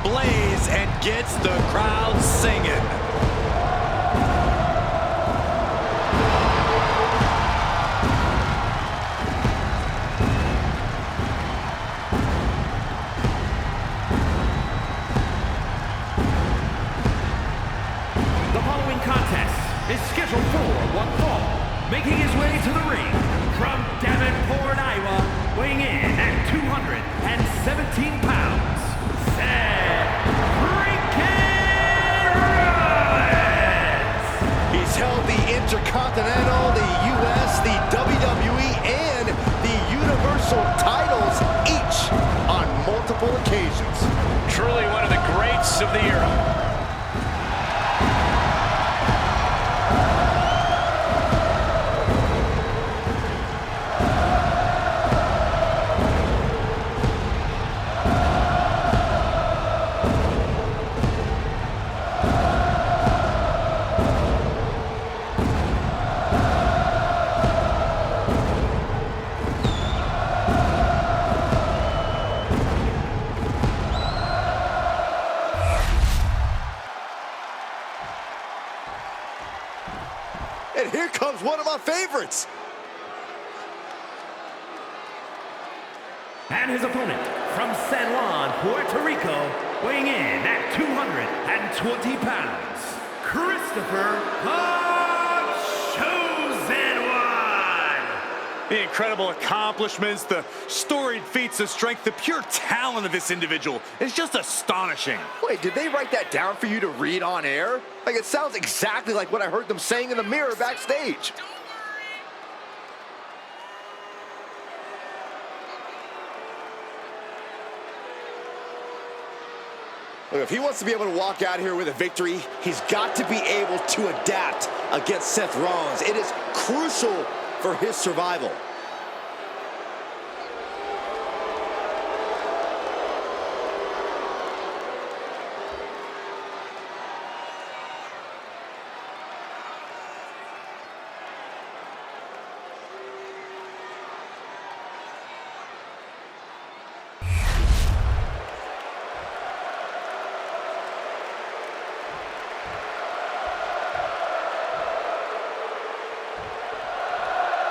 ablaze and gets the crowd singing. The following contest is scheduled for one fall. Making his way to the ring from Davenport, Iowa, weighing in at 217 pounds, Seth freaking Rollins! He's held the Intercontinental, the US, the WWE, and the Universal titles, each on multiple occasions. Truly one of the greats of the era. And here comes one of my favorites. And his opponent from San Juan, Puerto Rico, weighing in at 220 pounds, Christopher the Chosen One! The incredible accomplishments, the storied feats of strength, the pure talent of this individual is just astonishing. Wait, did they write that down for you to read on air? Like, it sounds exactly like what I heard them saying in the mirror backstage. Look, if he wants to be able to walk out here with a victory, he's got to be able to adapt against Seth Rollins. It is crucial for his survival.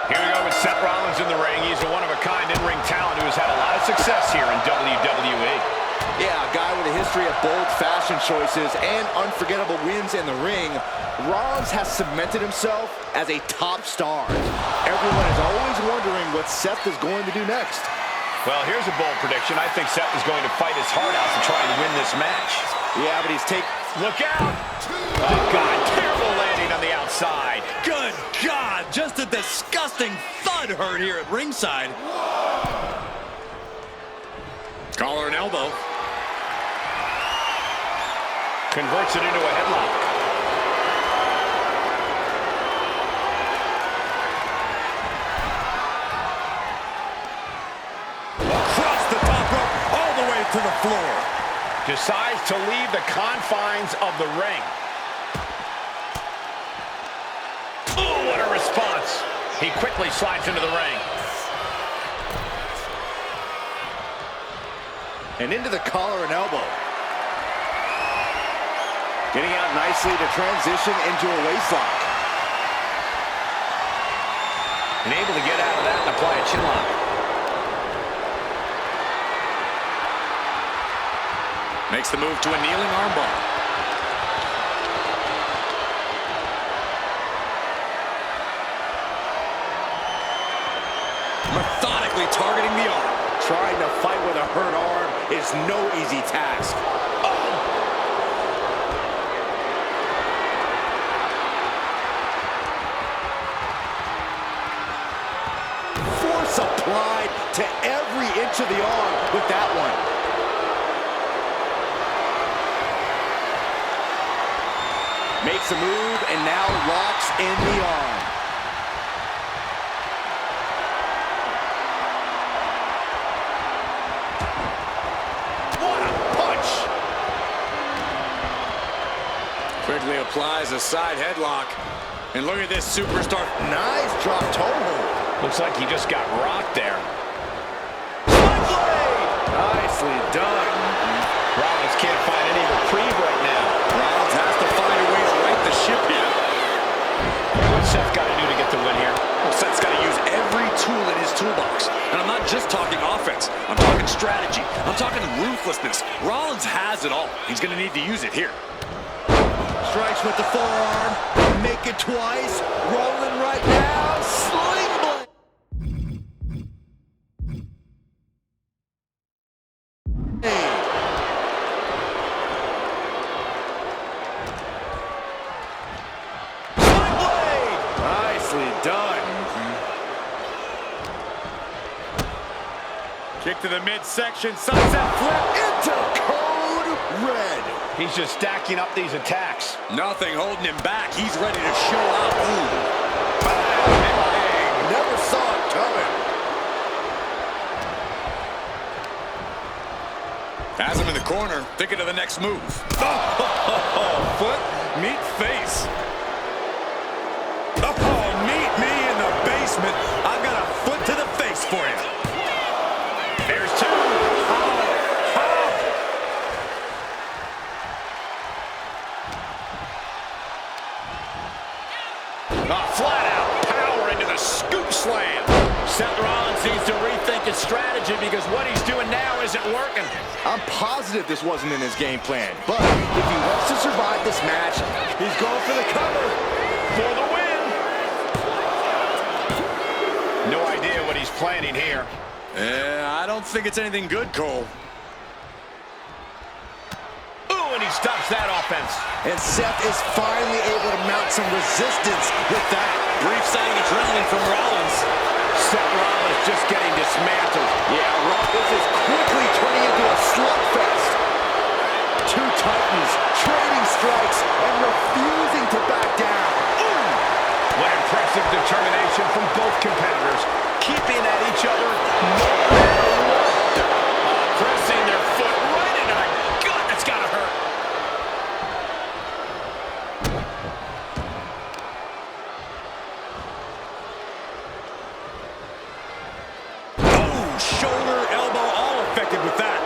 Here we go with Seth Rollins in the ring. He's a one-of-a-kind in-ring talent who has had a lot of success here in WWE. Yeah, a guy with a history of bold fashion choices and unforgettable wins in the ring. Rollins has cemented himself as a top star. Everyone is always wondering what Seth is going to do next. Well, here's a bold prediction. I think Seth is going to fight his heart out to try and win this match. Yeah, but he's Look out! Oh, God, terrible landing on the outside. Good God, just a disgusting thud heard here at ringside. Collar and elbow. Converts it into a headlock. Across the top rope, all the way to the floor. Decides to leave the confines of the ring. Oh, what a response. He quickly slides into the ring. and into the collar and elbow. Getting out nicely to transition into a waistlock. And able to get out of that and apply a chin lock. Makes the move to a kneeling armbar. Methodically targeting the arm. Trying to fight with a hurt arm is no easy task. Force applied to every inch of the arm with that one. Makes a move and now locks in the arm. What a punch! Quickly applies a side headlock. And look at this superstar. Nice drop toe hold. Looks like he just got rocked there. Switchblade! Nicely done. Rollins just can't find any reprieve right now. Rollins has to find a way to right the ship here. What's Seth got to do to get the win here? Well, Seth's got to use every tool in his toolbox. And I'm not just talking offense. I'm talking strategy. I'm talking ruthlessness. Rollins has it all. He's going to need to use it here. Strikes with the forearm. Make it twice. Rolling right now. Sling blade. Sling blade. Nicely done. Kick to the midsection. Sunset flip. Into code red. He's just stacking up these attacks. Nothing holding him back. He's ready to show out. Ooh. Bang. Never saw it coming. Has him in the corner, thinking of the next move. Oh, foot, meet face. Oh, meet me in the basement. I've got a foot to the face for you. There's two. Flat out power into the scoop slam. Seth Rollins needs to rethink his strategy because what he's doing now isn't working. I'm positive this wasn't in his game plan, but if he wants to survive this match, he's going for the cover. For the win. No idea what he's planning here. I don't think it's anything good, Cole. Ooh, and he stops that offense. And Seth is finally able to mount some resistance with that. Brief sign of adrenaline from Rollins. Seth Rollins just getting dismantled. Yeah, this is quickly turning into a slugfest. Two titans trading strikes and refusing to back down. Ooh. What impressive determination from both competitors, keeping at each other no matter what. Pressing their foot right into the gut. That's gotta hurt. Shoulder, elbow, all affected with that.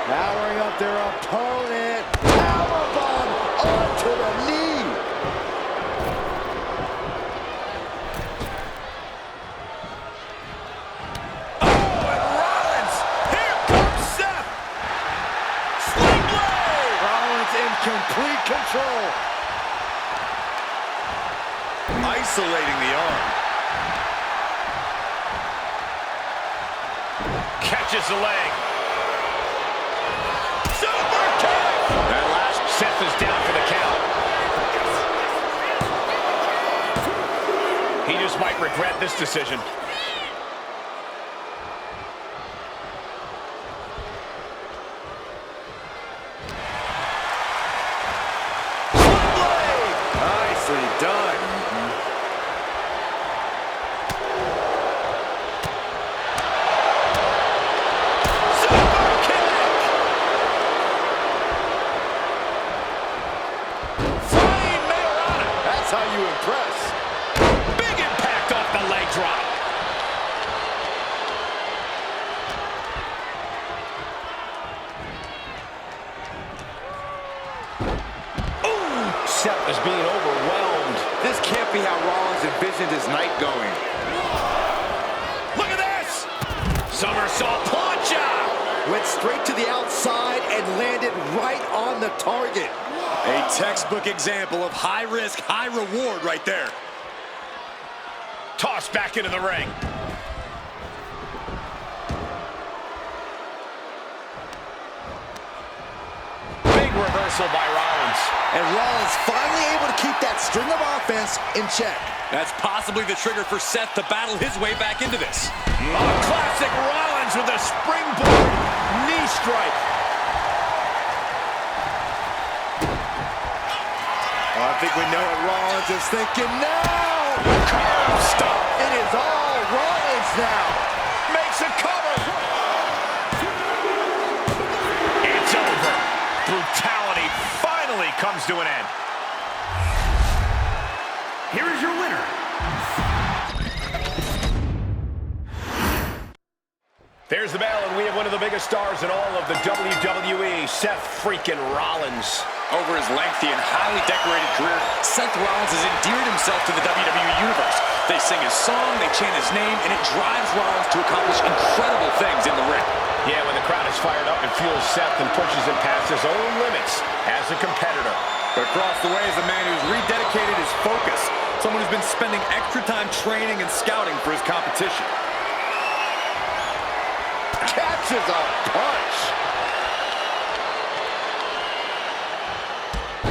Powering up their opponent. Powerbomb onto the knee. Oh, and Rollins! Here comes Seth! Sling blade! Rollins in complete control. Isolating the arm. Catches the leg. Super kick! That last Seth is down for the count. He just might regret this decision. Sling blade. Nicely done. How you impress. Big impact off the leg drop. Ooh, Seth is being overwhelmed. This can't be how Rollins envisioned his night going. Look at this! Somersault plancha! Went straight to the outside and landed right on the target. A textbook example of high risk, high reward right there. Tossed back into the ring. Big reversal by Rollins. And Rollins finally able to keep that string of offense in check. That's possibly the trigger for Seth to battle his way back into this. Classic Rollins with a springboard knee strike. I think we know what Rollins is thinking now. Curb stop. It is all Rollins now. Makes a cover. It's over. Brutality finally comes to an end. Here is your winner. There's the bell, and we have one of the biggest stars in all of the WWE, Seth freaking Rollins. Over his lengthy and highly decorated career, Seth Rollins has endeared himself to the WWE Universe. They sing his song, they chant his name, and it drives Rollins to accomplish incredible things in the ring. Yeah, when the crowd is fired up, it fuels Seth and pushes him past his own limits as a competitor. But across the way is a man who's rededicated his focus, someone who's been spending extra time training and scouting for his competition. Catches a punch.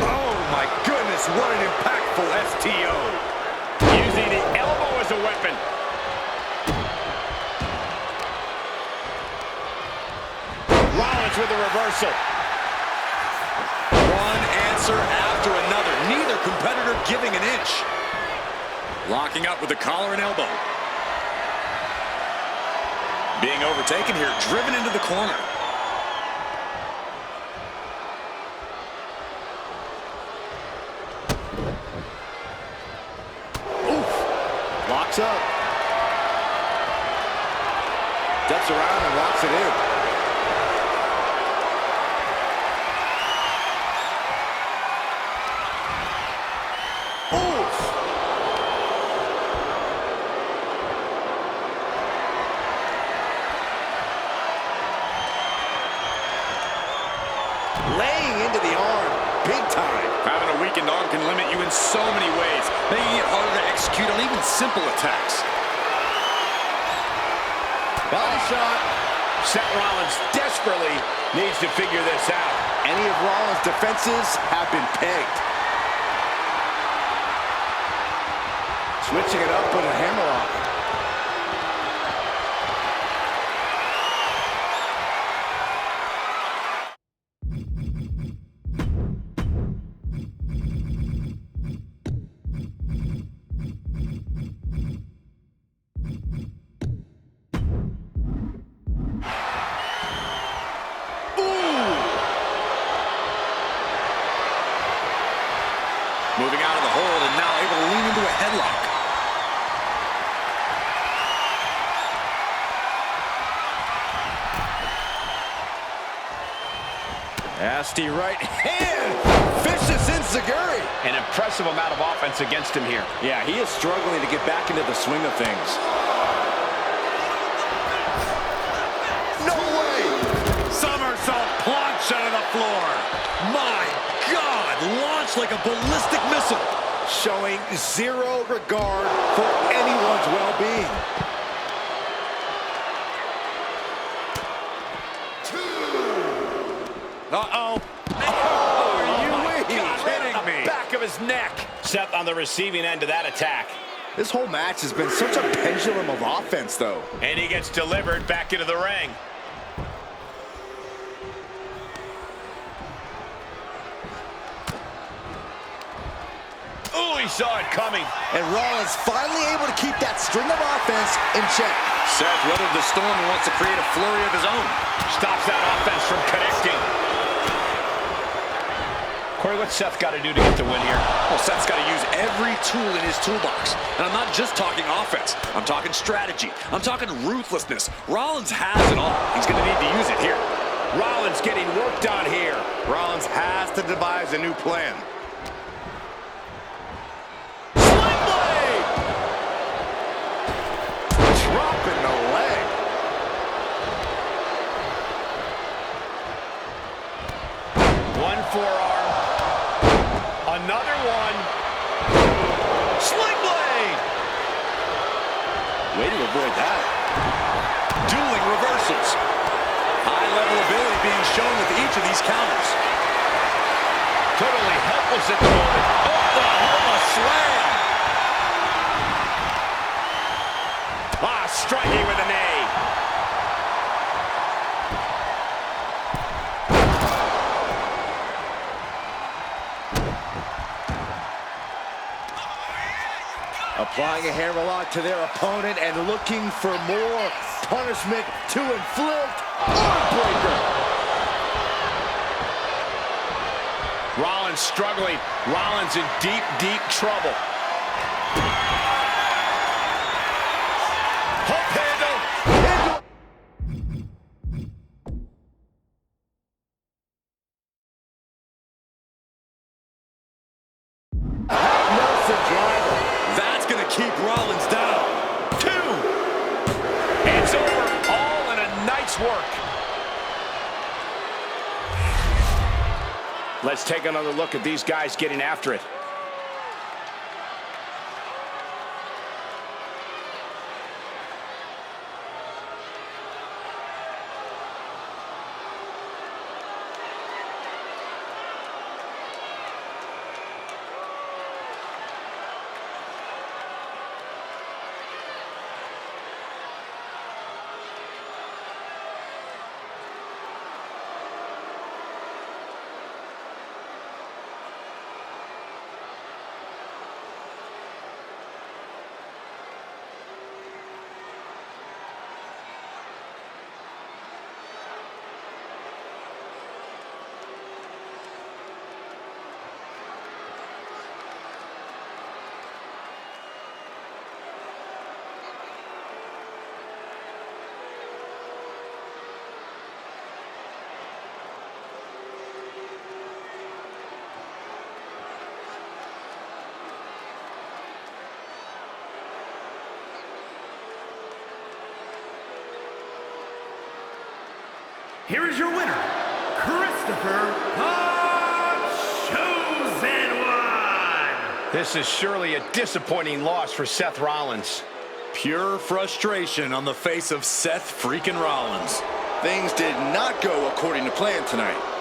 Oh my goodness, what an impactful STO. Using the elbow as a weapon. Rollins with a reversal. One answer after another, neither competitor giving an inch. Locking up with the collar and elbow. Being overtaken here, driven into the corner. Oof. Locks up. Steps around and locks it in. Laying into the arm, big time. Having a weakened arm can limit you in so many ways, making it harder to execute on even simple attacks. Body shot. Seth Rollins desperately needs to figure this out. Any of Rollins' defenses have been pegged. Switching it up with a hammerlock. Moving out of the hold and now able to lean into a headlock. Nasty right hand. Vicious enziguri. An impressive amount of offense against him here. Yeah, he is struggling to get back into the swing of things. No way. Somersault plunge out of the floor. My God, launched like a ballistic missile. Showing zero regard for anyone's well-being. Uh-oh. Are you kidding me? Back of his neck. Seth on the receiving end of that attack. This whole match has been such a pendulum of offense, though. And he gets delivered back into the ring. Oh, he saw it coming. And Rollins finally able to keep that string of offense in check. Seth weathered the storm and wants to create a flurry of his own. Stops that offense from connecting. Corey, what's Seth got to do to get the win here? Well, Seth's got to use every tool in his toolbox. And I'm not just talking offense. I'm talking strategy. I'm talking ruthlessness. Rollins has it all. He's going to need to use it here. Rollins getting worked on here. Rollins has to devise a new plan. Dropping the leg. One forearm. Another one. Sling blade. Way to avoid that. Dueling reversals. High-level ability being shown with each of these counters. Totally helpless at the moment. Oh, a slam. Striking with a knee. Applying a hammerlock to their opponent and looking for more punishment to inflict. Armbreaker. Rollins struggling. Rollins in deep, deep trouble. work. Let's take another look at these guys getting after it. Here is your winner, Christopher Chosen One. This is surely a disappointing loss for Seth Rollins. Pure frustration on the face of Seth freaking Rollins. Things did not go according to plan tonight.